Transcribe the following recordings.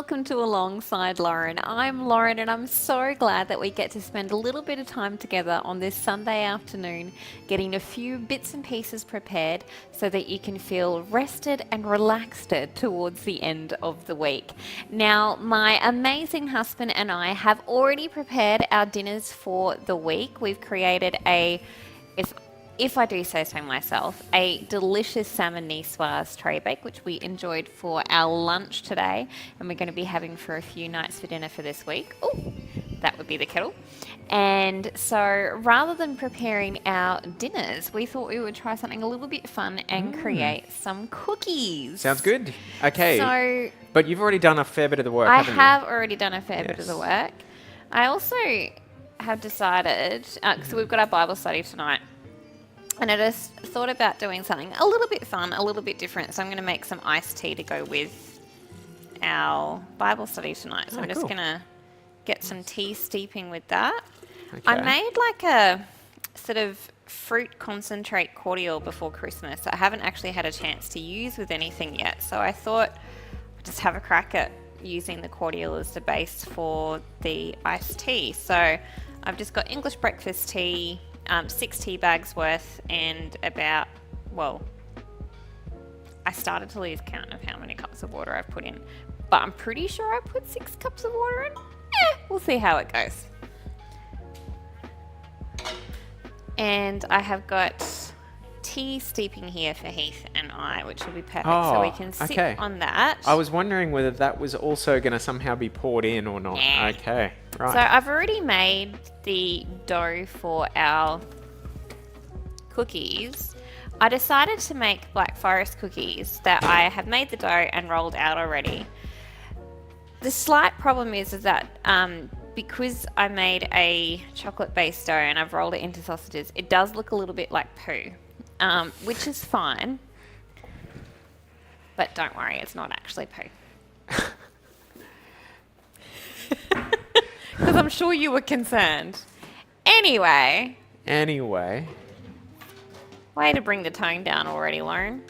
welcome to Alongside Lauren. I'm Lauren and I'm so glad that we get to spend a little bit of time together on this Sunday afternoon getting a few bits and pieces prepared so that you can feel rested and relaxed towards the end of the week. Now, my amazing husband and I have already prepared our dinners for the week. We've created if I do say so myself, a delicious salmon niçoise tray bake, which we enjoyed for our lunch today, and we're going to be having for a few nights for dinner for this week. Oh, that would be the kettle. And so rather than preparing our dinners, we thought we would try something a little bit fun and create some cookies. Sounds good. Okay. So But you've already done a fair bit of the work, I haven't have already done a fair bit of the Yes. work. I also have decided, so we've got our Bible study tonight, and I just thought about doing something a little bit fun, a little bit different. So I'm going to make some iced tea to go with our Bible study tonight. So Oh, I'm just cool. going to get some tea steeping with that. you? I Okay. made like a sort of fruit concentrate cordial before Christmas that I haven't actually had a chance to use with anything yet. So I thought I'd just have a crack at using the cordial as the base for the iced tea. So I've just got English breakfast tea, 6 tea bags worth, and about, well, I started to lose count of how many cups of water I've put in, but I'm pretty sure I put 6 cups of water in. We'll see how it goes. And I have got tea steeping here for Heath and I, which will be perfect, so we Oh, can sit okay. on that. I was wondering whether that was also going to somehow be poured in or not. Nah. Okay. Right. So I've already made the dough for our cookies. I decided to make Black Forest cookies that I have made the dough and rolled out already. The slight problem is that because I made a chocolate-based dough and I've rolled it into sausages, it does look a little bit like poo, which is fine. But don't worry, it's not actually poo. Because I'm sure you were concerned. Anyway, way to bring the tone down already, Lauren.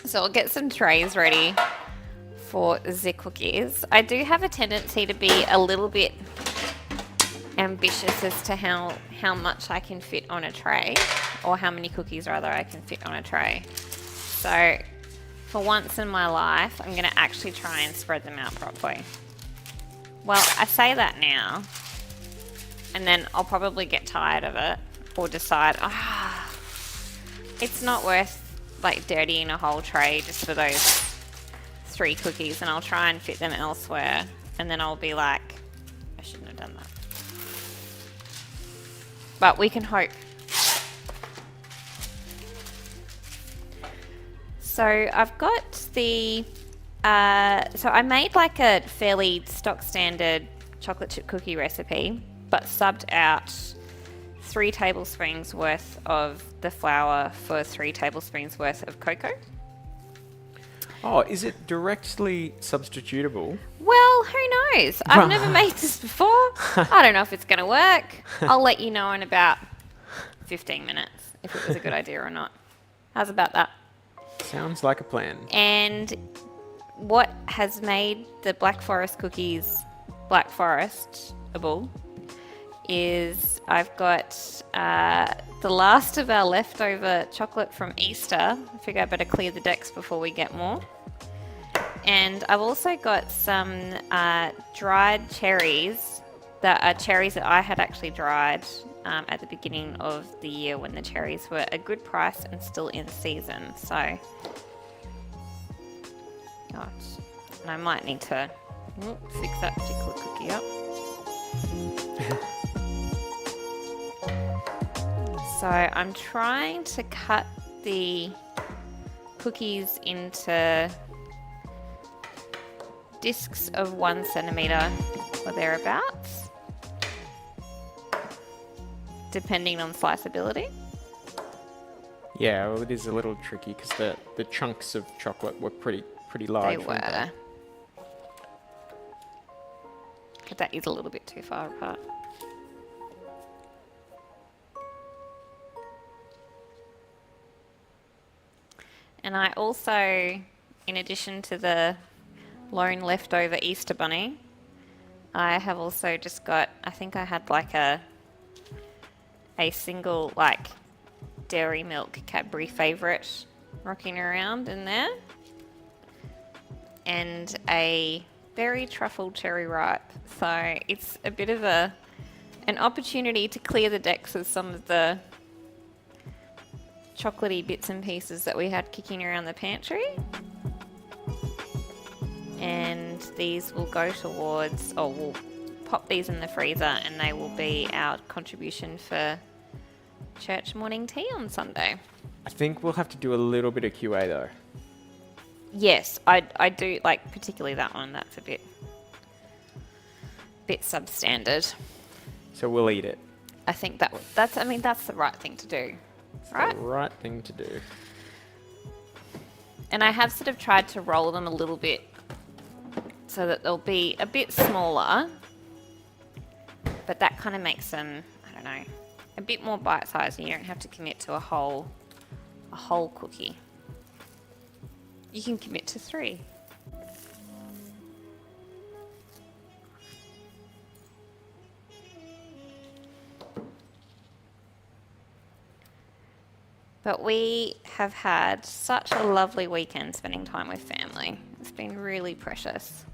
So I'll get some trays ready for the cookies. I do have a tendency to be a little bit ambitious as to how much I can fit on a tray, or how many cookies rather I can fit on a tray. So for once in my life, I'm going to actually try and spread them out properly. Well, I say that now, and then I'll probably get tired of it, or decide, it's not worth like dirtying a whole tray just for those 3 cookies, and I'll try and fit them elsewhere, and then I'll be like, I shouldn't have done that. But we can hope. So I've got the so I made like a fairly stock standard chocolate chip cookie recipe, but subbed out 3 tablespoons worth of the flour for 3 tablespoons worth of cocoa. Oh, is it directly substitutable? Well, who knows? I've never made this before. I don't know if it's going to work. I'll let you know in about 15 minutes if it was a good idea or not. How's about that? Sounds like a plan. And what has made the Black Forest cookies Black Forest-able is I've got the last of our leftover chocolate from Easter. I figure I better clear the decks before we get more. And I've also got some dried cherries that are cherries that I had actually dried at the beginning of the year when the cherries were a good price and still in season. So, gosh, and I might need to fix that particular cookie up. So I'm trying to cut the cookies into discs of 1 centimetre or thereabouts, depending on sliceability. Yeah, well, it is a little tricky because the chunks of chocolate were pretty large. They weren't were. But that is a little bit too far apart. And I also, in addition to the lone leftover Easter bunny. I have also just got, I think I had like a single like dairy milk Cadbury favourite rocking around in there. And a berry truffle cherry ripe. So it's a bit of an opportunity to clear the decks of some of the chocolatey bits and pieces that we had kicking around the pantry. And these will go towards, or we'll pop these in the freezer and they will be our contribution for church morning tea on Sunday. I think we'll have to do a little bit of QA though. Yes, I do like particularly that one. That's a bit substandard. So we'll eat it. I think that's the right thing to do, right? The right thing to do. And I have sort of tried to roll them a little bit so that they'll be a bit smaller, but that kind of makes them, I don't know, a bit more bite-sized, and you don't have to commit to a whole cookie. You can commit to 3. But we have had such a lovely weekend spending time with family. It's been really precious.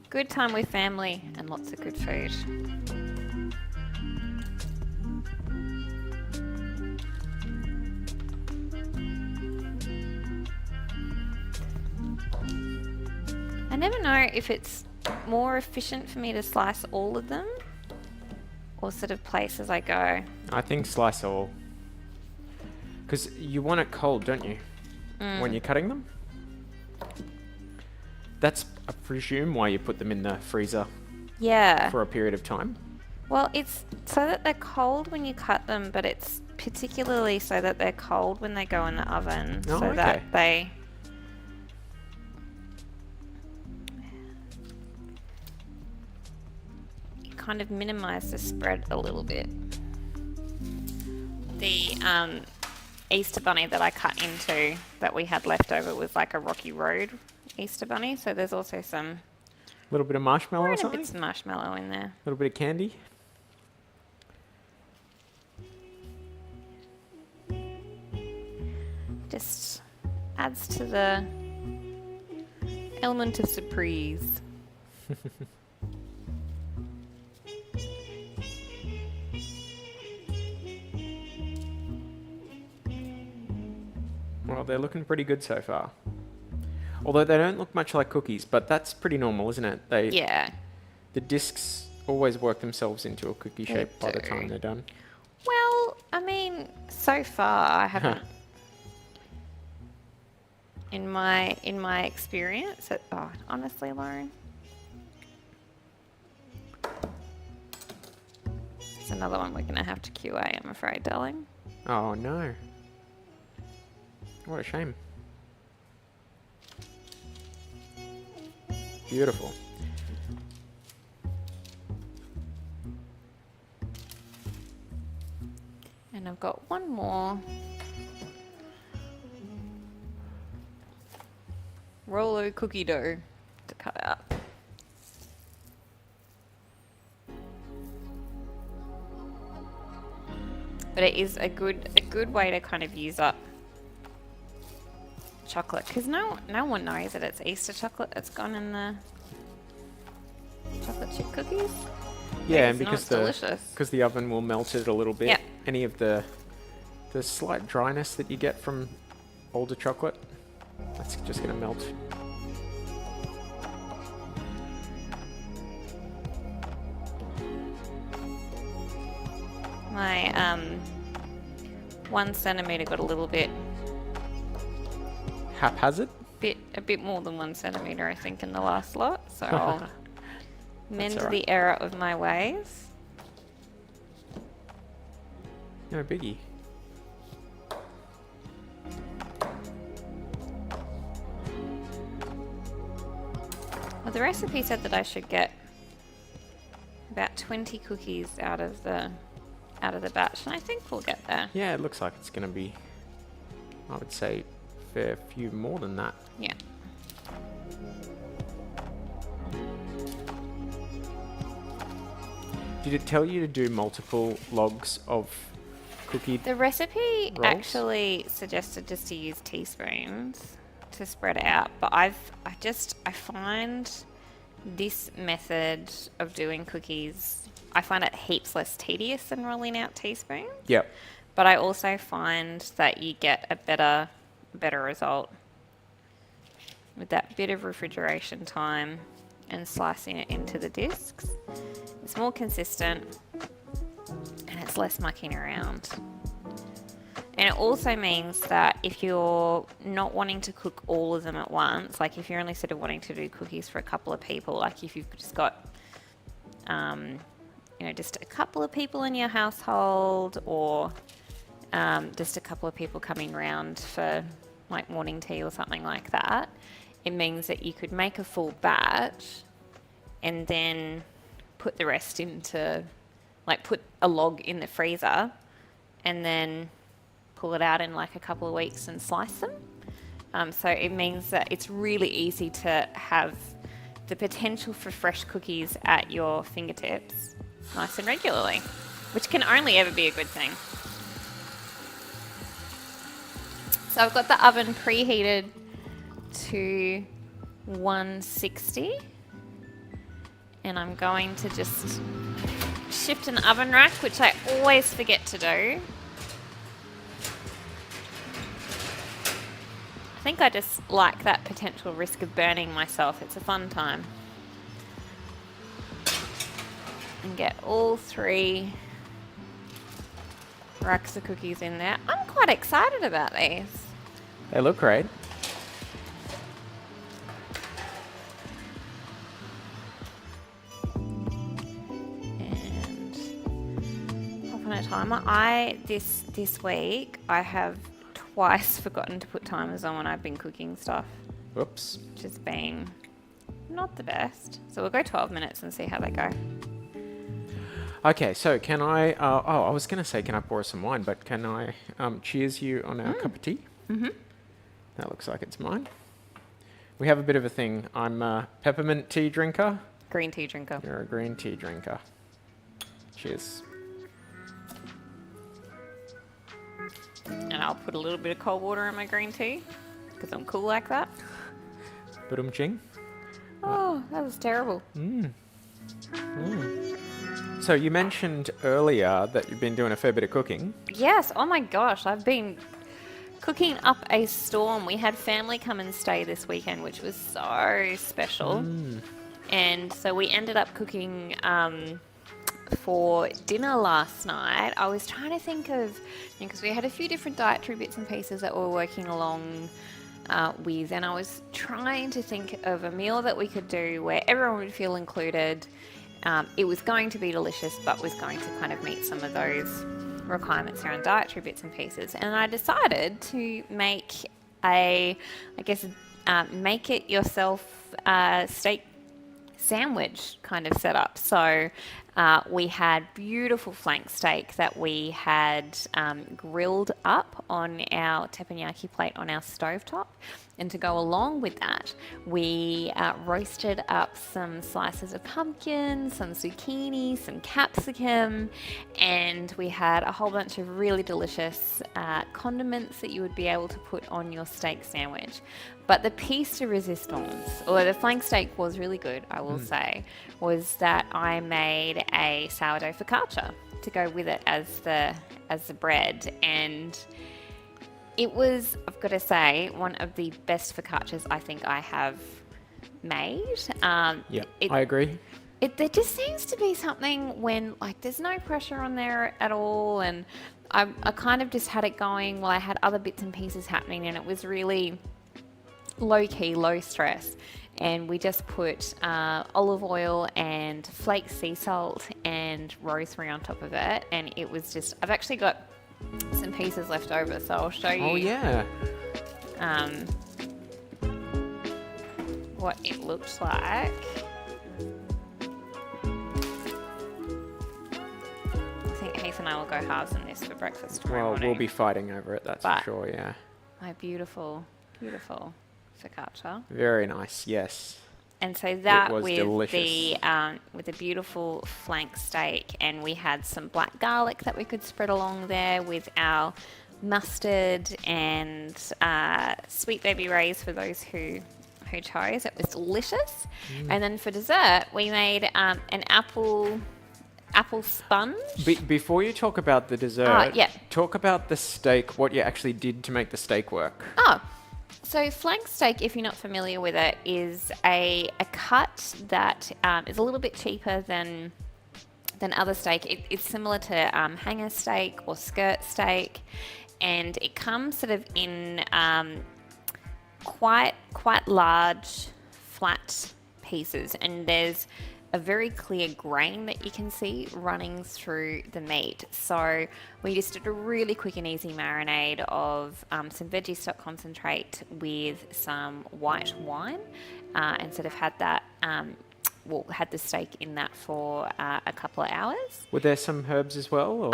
Good time with family and lots of good food. I never know if it's more efficient for me to slice all of them or sort of place as I go. I think slice all. Because you want it cold, don't you? When you're cutting them? That's, I presume, why you put them in the freezer Yeah. for a period of time. Well, it's so that they're cold when you cut them, but it's particularly so that they're cold when they go in the oven. Oh, so okay. that they... You kind of minimise the spread a little bit. The Easter bunny that I cut into that we had left over was like a Rocky Road Easter bunny, so there's also some... A little bit of marshmallow or Bits something? of marshmallow in there. A little bit of candy? Just adds to the element of surprise. Well, they're looking pretty good so far. Although they don't look much like cookies, but that's pretty normal, isn't it? Yeah. The discs always work themselves into a cookie They shape by the do. time they're done. Well, I mean, so far I haven't. in my experience, honestly, Lauren, it's another one we're gonna have to QA. I'm afraid, darling. Oh no. What a shame. Beautiful. And I've got one more Rolo cookie dough to cut out. But it is a good way to kind of use up chocolate, because no one knows that it's Easter chocolate that's gone in the chocolate chip cookies. Yeah, and No, because it's delicious. the oven will melt it a little bit. Yep. Any of the slight dryness that you get from older chocolate, that's just going to melt. My 1 centimeter got a little bit Haphazard? a bit more than 1 centimeter, I think, in the last lot. So I'll mend all right. the error of my ways. No biggie. Well, the recipe said that I should get about 20 cookies out of the batch, and I think we'll get there. Yeah, it looks like it's going to be, I would say, a fair few more than that. Yeah. Did it tell you to do multiple logs of cookie? The recipe rolls? actually suggested just to use teaspoons to spread it out, but I find this method of doing cookies, I find it heaps less tedious than rolling out teaspoons. Yep. But I also find that you get a better result with that bit of refrigeration time and slicing it into the discs. It's more consistent and it's less mucking around. And it also means that if you're not wanting to cook all of them at once, like if you're only sort of wanting to do cookies for a couple of people, like if you've just got, just a couple of people in your household, or just a couple of people coming round for like morning tea or something like that, it means that you could make a full batch and then put the rest into, like put a log in the freezer and then pull it out in like a couple of weeks and slice them. So it means that it's really easy to have the potential for fresh cookies at your fingertips nice and regularly, which can only ever be a good thing. So I've got the oven preheated to 160, and I'm going to just shift an oven rack, which I always forget to do. I think I just like that potential risk of burning myself. It's a fun time. And get all 3 racks of cookies in there. I'm quite excited about these. They look great. And pop on a timer. This week I have twice forgotten to put timers on when I've been cooking stuff. Whoops. Which has been not the best. So we'll go 12 minutes and see how they go. Okay, so can I... I was going to say, can I pour some wine? But can I cheers you on our cup of tea? Mm-hmm. That looks like it's mine. We have a bit of a thing. I'm a peppermint tea drinker. Green tea drinker. You're a green tea drinker. Cheers. And I'll put a little bit of cold water in my green tea because I'm cool like that. Budum-ching. Oh, that was terrible. So you mentioned earlier that you've been doing a fair bit of cooking. Yes. Oh my gosh. I've been cooking up a storm. We had family come and stay this weekend, which was so special. And so we ended up cooking for dinner last night. I was trying to think of, because we had a few different dietary bits and pieces that we were working along with, and I was trying to think of a meal that we could do where everyone would feel included. It was going to be delicious, but was going to kind of meet some of those requirements around dietary bits and pieces. And I decided to make make it yourself steak sandwich kind of setup. So we had beautiful flank steak that we had grilled up on our teppanyaki plate on our stovetop. And to go along with that, we roasted up some slices of pumpkin, some zucchini, some capsicum, and we had a whole bunch of really delicious condiments that you would be able to put on your steak sandwich. But the piece de resistance, or the flank steak was really good, I will say, was that I made a sourdough focaccia to go with it as the bread. And it was, I've got to say, one of the best focaccias I think I have made. Yeah, I agree. There just seems to be something when, like, there's no pressure on there at all, and I kind of just had it going while I had other bits and pieces happening, and it was really low-key, low stress. And we just put olive oil and flaked sea salt and rosemary on top of it, and it was just, I've actually got some pieces left over, so I'll show you. Oh, yeah. What it looks like. I think Heath and I will go halves in this for breakfast tomorrow Well, morning. we'll be fighting over it, that's for sure, yeah. My beautiful, beautiful focaccia. Very nice. Yes. And so that was with delicious. the beautiful flank steak, and we had some black garlic that we could spread along there with our mustard and sweet baby rays for those who chose. It was delicious. And then for dessert, we made an apple sponge. Before you talk about the dessert, yeah. talk about the steak. What you actually did to make the steak work. Oh, so flank steak, if you're not familiar with it, is a cut that is a little bit cheaper than other steak. It's similar to hanger steak or skirt steak, and it comes sort of in quite large flat pieces, and there's a very clear grain that you can see running through the meat. So we just did a really quick and easy marinade of some veggie stock concentrate with some white wine, and sort of had that had the steak in that for a couple of hours. Were there some herbs as well? Or?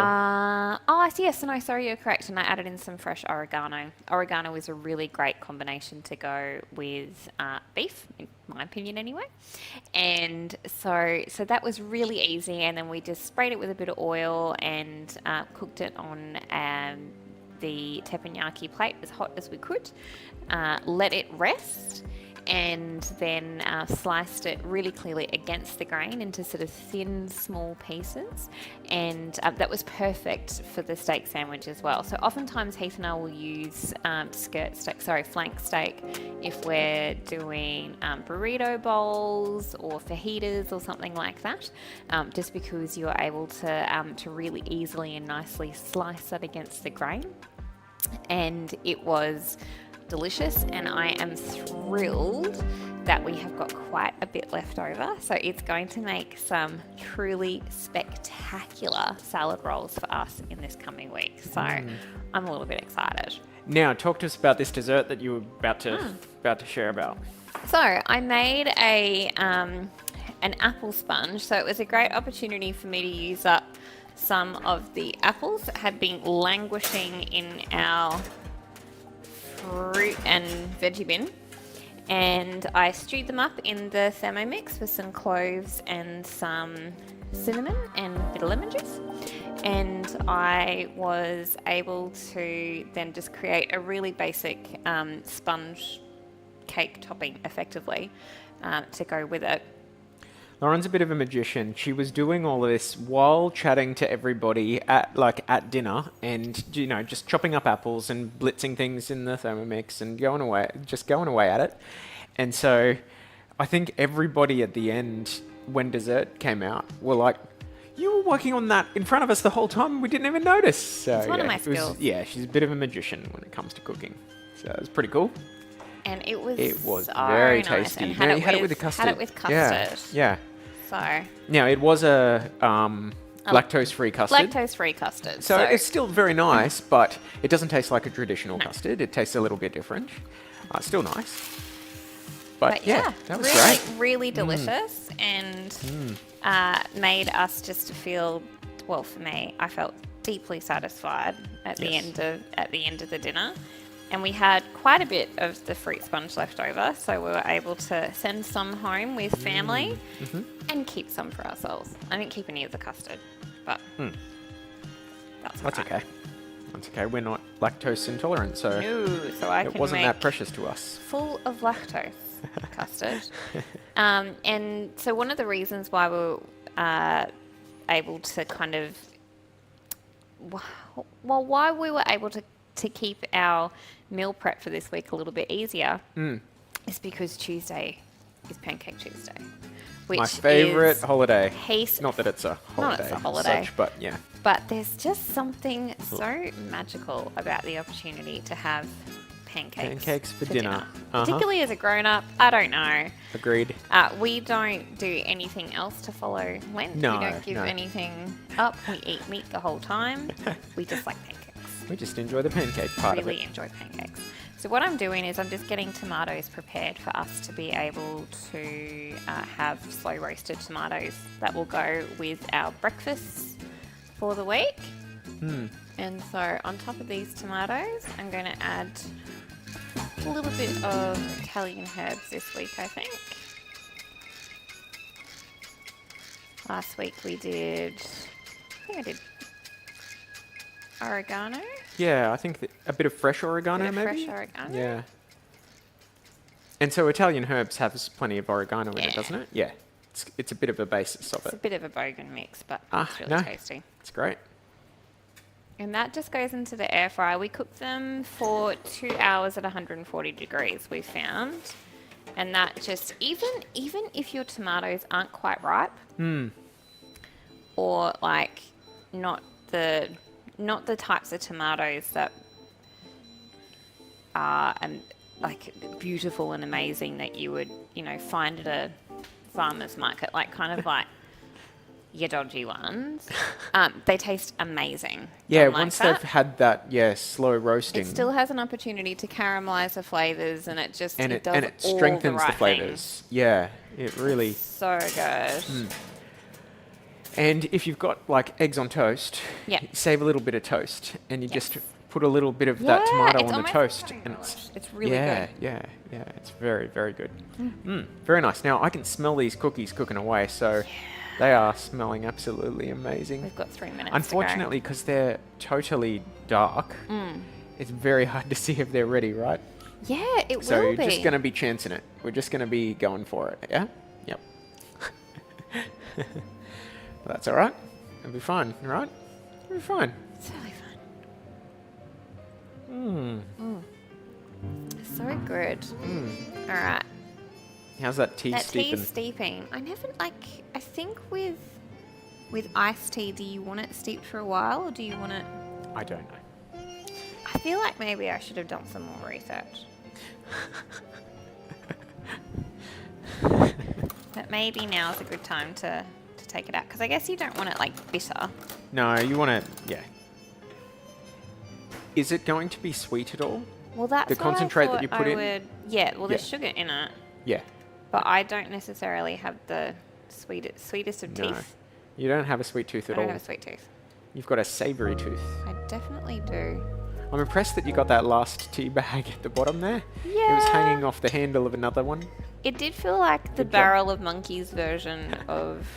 Yes, no, sorry, you're correct. And I added in some fresh oregano. Oregano is a really great combination to go with beef, in my opinion anyway. And so that was really easy. And then we just sprayed it with a bit of oil and cooked it on the teppanyaki plate as hot as we could. Let it rest, and then sliced it really clearly against the grain into sort of thin, small pieces. And that was perfect for the steak sandwich as well. So oftentimes Heath and I will use flank steak if we're doing burrito bowls or fajitas or something like that, just because you're able to really easily and nicely slice that against the grain. And it was delicious, and I am thrilled that we have got quite a bit left over. So it's going to make some truly spectacular salad rolls for us in this coming week. So I'm a little bit excited. Now, talk to us about this dessert that you were about to share about. So I made an apple sponge. So it was a great opportunity for me to use up some of the apples that had been languishing in our fruit and veggie bin, and I stewed them up in the Thermomix with some cloves and some cinnamon and a bit of lemon juice, and I was able to then just create a really basic sponge cake topping effectively to go with it. Lauren's a bit of a magician. She was doing all of this while chatting to everybody at dinner, and just chopping up apples and blitzing things in the Thermomix and going away at it. And so, I think everybody at the end, when dessert came out, were like, "You were working on that in front of us the whole time. We didn't even notice." So it's one of my skills. She's a bit of a magician when it comes to cooking. So it was pretty cool. And it was so very nice. Tasty. And you had it with the custard. Had it with custard. Yeah. So Now, it was a lactose-free custard. Lactose-free custard. So it's still very nice, but it doesn't taste like a traditional custard. It tastes a little bit different. Still nice. But yeah, that was really, great. really delicious, and made us just feel, well, for me, I felt deeply satisfied at the end of the dinner. And we had quite a bit of the fruit sponge left over, so we were able to send some home with family and keep some for ourselves. I didn't keep any of the custard, but that's okay. That's okay. We're not lactose intolerant, so it wasn't that precious to us. Full of lactose custard. And so one of the reasons why we were able to kind of, why we were able to keep our meal prep for this week a little bit easier is because Tuesday is Pancake Tuesday. Which my favourite holiday. Not that it's a holiday. Not it's a holiday. Such, but yeah. But there's just something so magical about the opportunity to have pancakes for dinner. Particularly as a grown-up, I don't know. Agreed. We don't do anything else to follow Lent. No, we don't give anything up. We eat meat the whole time. We just like pancakes. We just enjoy the pancake part of it. Really enjoy pancakes. So what I'm doing is I'm just getting tomatoes prepared for us to be able to have slow roasted tomatoes that will go with our breakfasts for the week. And so on top of these tomatoes, I'm going to add a little bit of Italian herbs this week, I think. Last week we did, I think I did oregano. Yeah, I think a bit of fresh oregano, Bit of maybe. fresh oregano. Yeah. And so Italian herbs has plenty of oregano in it, Yeah. doesn't it? Yeah. It's a bit of a basis of It's a it. bit of a bogan mix, but Ah, it's really no. tasty. It's great. And that just goes into the air fryer. We cook them for 2 hours at 140 degrees, we found. And that just, even if your tomatoes aren't quite ripe, or like not the types of tomatoes that are like beautiful and amazing that you would, find at a farmer's market, like kind of like your dodgy ones. They taste amazing. Yeah, Unlike once that, they've had that, slow roasting. it still has an opportunity to caramelize the flavors, and it just and it does it all strengthens the, right the flavors. Yeah, it really. So good. And if you've got like eggs on toast, Yeah. you save a little bit of toast, and you Yes. just put a little bit of that Yeah, tomato it's on the almost toast, like and toast. It's really yeah, good. yeah, it's very, very good. Very nice. Now I can smell these cookies cooking away, so they are smelling absolutely amazing. We've got 3 minutes. Unfortunately, because they're totally dark, it's very hard to see if they're ready, right? to go. Yeah, it So will you're be. just going to be chancing it. We're just going to be going for it, yeah? Yep. That's all right. It'll be fine, all right? It'll be fine. It's really fun. So good. All right. How's that tea That steeping? tea's steeping. I think with iced tea, do you want it steeped for a while, or do you want it? I don't know. I feel like maybe I should have done some more research. But maybe now's a good time to take it out, because I guess you don't want it like bitter. No, you want to, yeah. Is it going to be sweet at all? Well, that's The what I concentrate that thought you put I in? would- yeah, well, there's Yeah. sugar in it, Yeah. but I don't necessarily have the sweetest of No. teeth. You don't have a sweet tooth I at don't all. have a sweet tooth. You've got a savoury tooth. I definitely do. I'm impressed that you got that last tea bag at the bottom there. It was Yeah. hanging off the handle of another one. It did feel like the Good job. Barrel of Monkeys version of.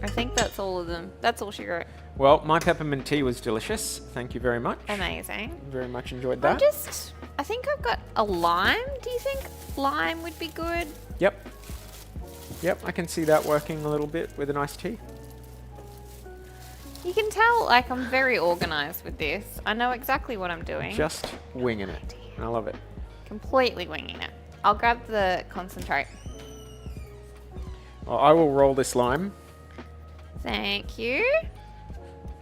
I think that's all of them. That's all she wrote. Well, my peppermint tea was delicious. Thank you very much. Amazing. Very much enjoyed that. I think I've got a lime. Do you think lime would be good? Yep. Yep, I can see that working a little bit with an iced tea. You can tell, like, I'm very organized with this. I know exactly what I'm doing. Just winging it. I love it. Completely winging it. I'll grab the concentrate. Well, I will roll this lime Thank you.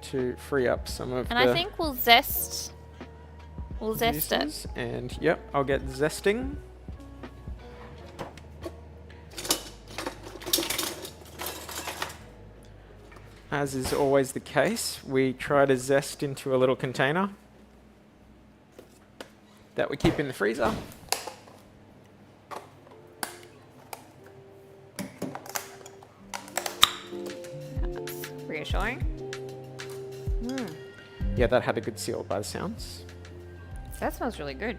to free up some of And the I think we'll zest it. juices. And yep, I'll get zesting. As is always the case, we try to zest into a little container that we keep in the freezer. That's reassuring. Yeah, that had a good seal by the sounds. That smells really good.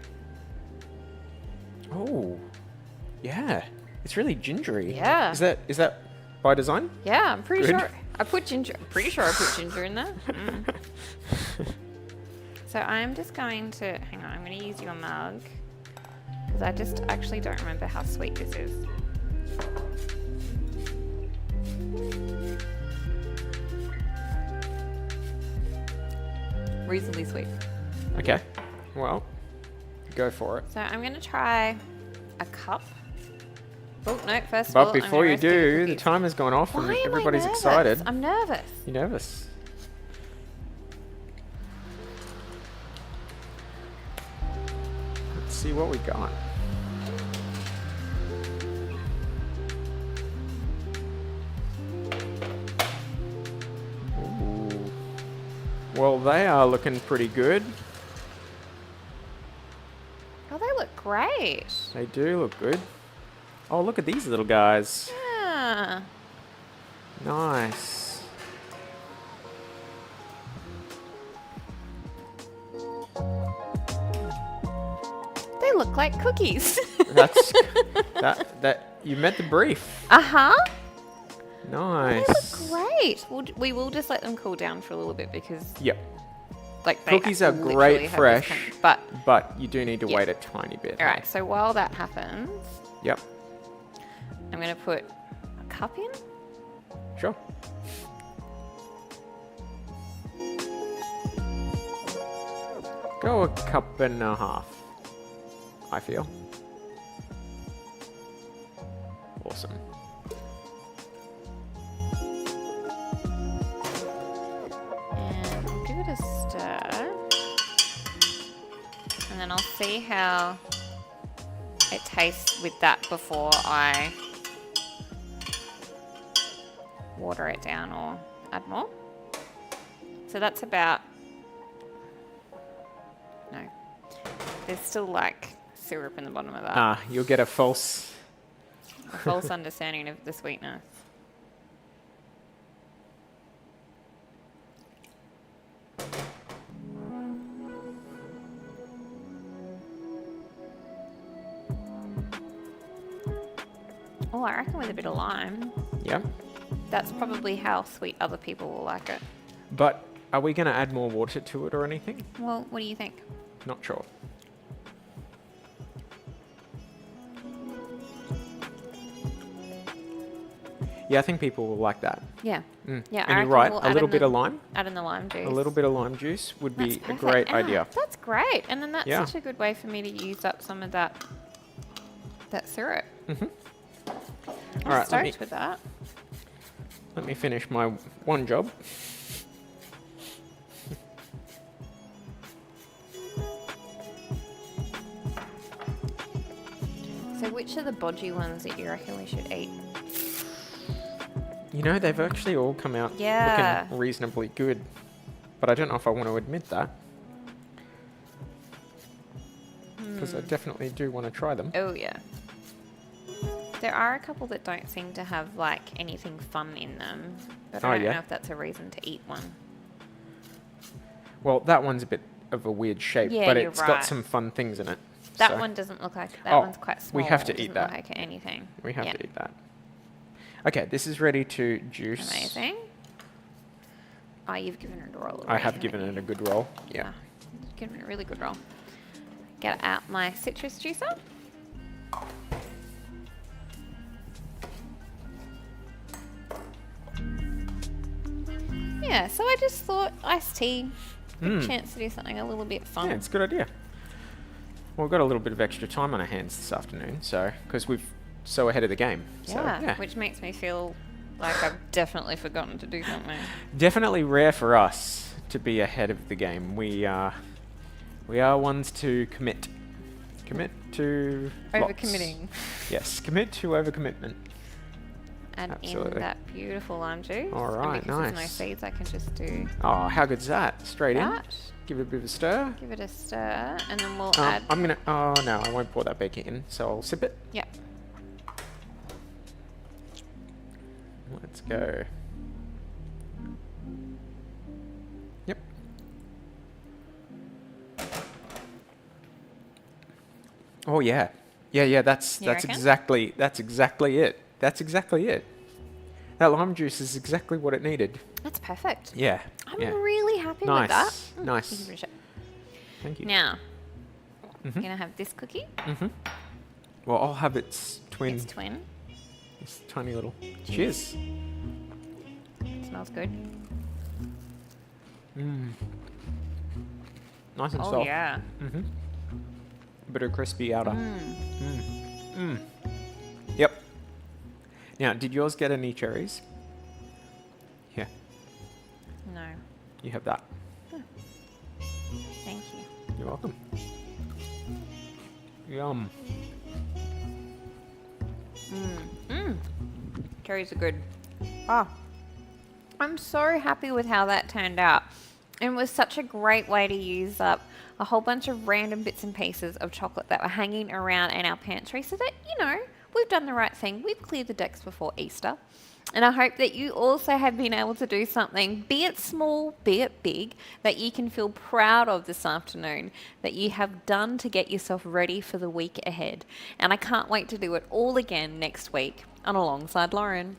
Oh, yeah, it's really gingery. Yeah. Is that by design? Yeah, I'm pretty Good. sure. I'm pretty sure I put ginger in there. So I'm just going to hang on. I'm going to use your mug because I just actually don't remember how sweet this is. Reasonably sweet. Okay, well, go for it. So I'm going to try a cup. Oh no! First of But all, I'm before gonna you roast the do, the cookies. timer's gone off and Why am I everybody's nervous? excited. I'm nervous. You're nervous. Let's see what we got. Ooh. Well, they are looking pretty good. Oh, they look great. They do look good. Oh, look at these little guys. Yeah. Nice. like cookies. That's that you met the brief. Uh-huh. They Nice. look great. We will just let them cool down for a little bit because Yep. like they Cookies are literally great have this fresh, kind of- but but you do need to Yeah. wait a tiny bit. all right, so while that happens, Yep. I'm going to put a cup in. Sure. Go a cup and a half, I feel. Awesome. And I'll give it a stir. And then I'll see how it tastes with that before I water it down or add more. So that's about... No. There's still like syrup in the bottom of that. Ah, you'll get a false. A false understanding of the sweetness. Oh, I reckon with a bit of lime. Yep. That's probably how sweet other people will like it. But are we going to add more water to it or anything? Well, what do you think? Not sure. Yeah, I think people will like that. Yeah. Mm. Yeah, And I you're reckon right. we'll A add little in bit the- of lime, Add in the lime juice. a little bit of lime juice would That's be a perfect. great Ah, idea. That's great. And then that's Yeah. such a good way for me to use up some of that syrup. Mm-hmm. I'm All right, stoked with that. let me finish my one job. So which are the bodgy ones that you reckon we should eat? You know, they've actually all come out Yeah. looking reasonably good, but I don't know if I want to admit that because I definitely do want to try them. Oh yeah. There are a couple that don't seem to have like anything fun in them, but Oh, I don't yeah? know if that's a reason to eat one. Well, that one's a bit of a weird shape, Yeah, but you're it's right. got some fun things in it. That so one doesn't look like that Oh, one's quite small. we have to doesn't eat that. Look like anything. We have Yeah. to eat that. Okay, this is ready to juice. Amazing. Oh, you've given it a roll. I have already, given haven't it a good roll. Yeah. Ah, you've given it a really good roll. Get out my citrus juicer. Yeah, so I just thought iced tea, good chance to do something a little bit fun. Yeah, it's a good idea. Well, we've got a little bit of extra time on our hands this afternoon, so because we've so ahead of the game. So, yeah. Which makes me feel like I've definitely forgotten to do something. Definitely rare for us to be ahead of the game. We are ones to commit. Commit to lots. Overcommitting. Yes, commit to overcommitment. Add Absolutely. in that beautiful lime juice. All right, and because there's no nice. seeds, I can just do Oh, how good's that? Straight in. that. Give it a bit of a stir. Give it a stir, and then we'll add. I'm gonna. Oh no, I won't pour that baking in. So I'll sip it. Yeah. Let's go. Yep. Oh yeah, yeah. That's You that's reckon? exactly it. That's exactly it. That lime juice is exactly what it needed. That's perfect. Yeah. I'm yeah. really happy with that. Nice. Nice. Give it a shot. Thank you. Now, Mhm. I'm gonna have this cookie. Mm-hmm. Well, I'll have its twin. It's twin. It's tiny little. Cheers. It smells good. Mm. Nice and Oh soft. yeah. Mm-hmm. Bit of crispy outer. Mm. Mm. Yep. Now, did yours get any cherries? Yeah, No, you have that. thank you. You're welcome. Yum. Cherries are good. Ah, I'm so happy with how that turned out. It was such a great way to use up a whole bunch of random bits and pieces of chocolate that were hanging around in our pantry so that, you know, we've done the right thing. We've cleared the decks before Easter. And I hope that you also have been able to do something, be it small, be it big, that you can feel proud of this afternoon, that you have done to get yourself ready for the week ahead. And I can't wait to do it all again next week on Alongside Lauren.